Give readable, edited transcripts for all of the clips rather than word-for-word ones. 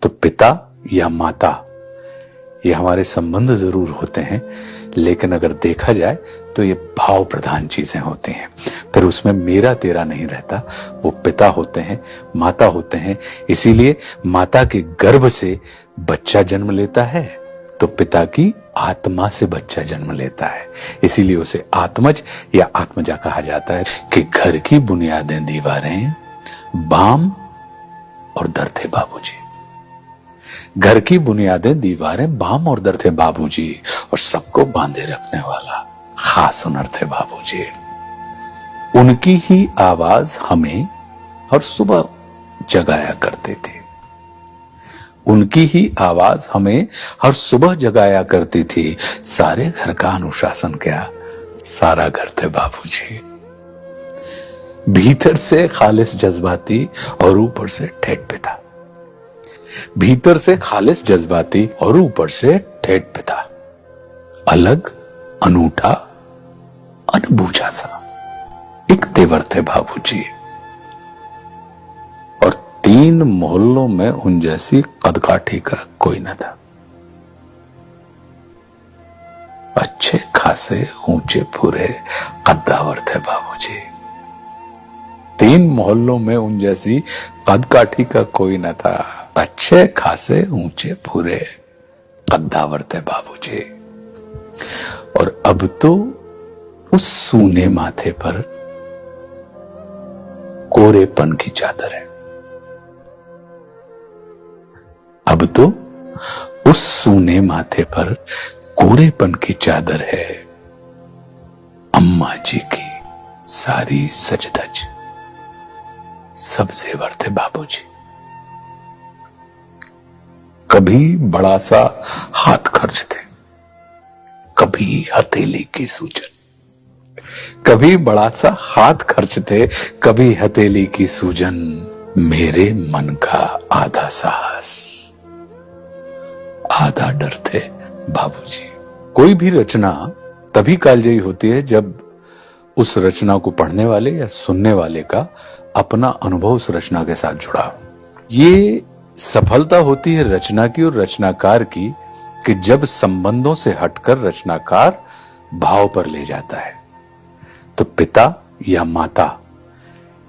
तो पिता या माता ये हमारे संबंध जरूर होते हैं, लेकिन अगर देखा जाए तो ये भाव प्रधान चीजें होती हैं। फिर उसमें मेरा तेरा नहीं रहता, वो पिता होते हैं, माता होते हैं। इसीलिए माता के गर्भ से बच्चा जन्म लेता है तो पिता की आत्मा से बच्चा जन्म लेता है। इसीलिए उसे आत्मज या आत्मजा कहा जाता है कि घर की बुनियादें दीवारें बाम और दर थे बाबूजी। घर की बुनियादें दीवारें बाम और दर थे बाबूजी, और सबको बांधे रखने वाला खास हुनर थे बाबूजी। उनकी ही आवाज हमें हर सुबह जगाया करती थी। उनकी ही आवाज हमें हर सुबह जगाया करती थी। सारे घर का अनुशासन क्या, सारा घर थे बाबूजी। भीतर से खालिस जज्बाती और ऊपर से ठेठ पिता। भीतर से खालिस जज्बाती और ऊपर से ठेठ पिता। अलग, अनूठा, अनबूझा सा एक तेवर थे बाबूजी। और 3 मोहल्लों में उन जैसी कदकाठी का कोई न था। अच्छे खासे ऊंचे पूरे कद्दावर थे बाबूजी। 3 मोहल्लों में उन जैसी कदकाठी का कोई न था। अच्छे खासे ऊंचे पूरे कद्दावर थे बाबूजी। और अब तो उस सूने माथे पर कोरेपन की चादर है। अब तो उस सूने माथे पर कोरेपन की चादर है। अम्मा जी की सारी सजधज सब जेवर थे बाबूजी। कभी बड़ा सा हाथ खर्च थे, कभी हथेली की सूजन। कभी बड़ा सा हाथ खर्च थे, कभी हथेली की सूजन। मेरे मन का आधा साहस, आधा डर थे बाबूजी। कोई भी रचना तभी कालजयी होती है जब उस रचना को पढ़ने वाले या सुनने वाले का अपना अनुभव उस रचना के साथ जुड़ा हो। ये सफलता होती है रचना की और रचनाकार की कि जब संबंधों से हटकर रचनाकार भाव पर ले जाता है। तो पिता या माता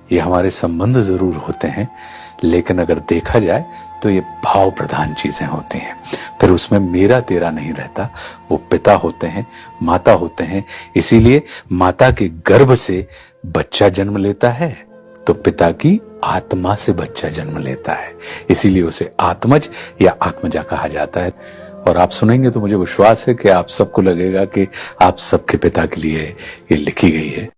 ये हमारे संबंध जरूर होते हैं, लेकिन अगर देखा जाए तो ये भाव प्रधान चीजें होती हैं। फिर उसमें मेरा तेरा नहीं रहता, वो पिता होते हैं, माता होते हैं। इसीलिए माता के गर्भ से बच्चा जन्म लेता है तो पिता की आत्मा से बच्चा जन्म लेता है। इसीलिए उसे आत्मज या आत्मजा कहा जाता है। और आप सुनेंगे तो मुझे विश्वास है कि आप सबको लगेगा कि आप सबके पिता के लिए ये लिखी गई है।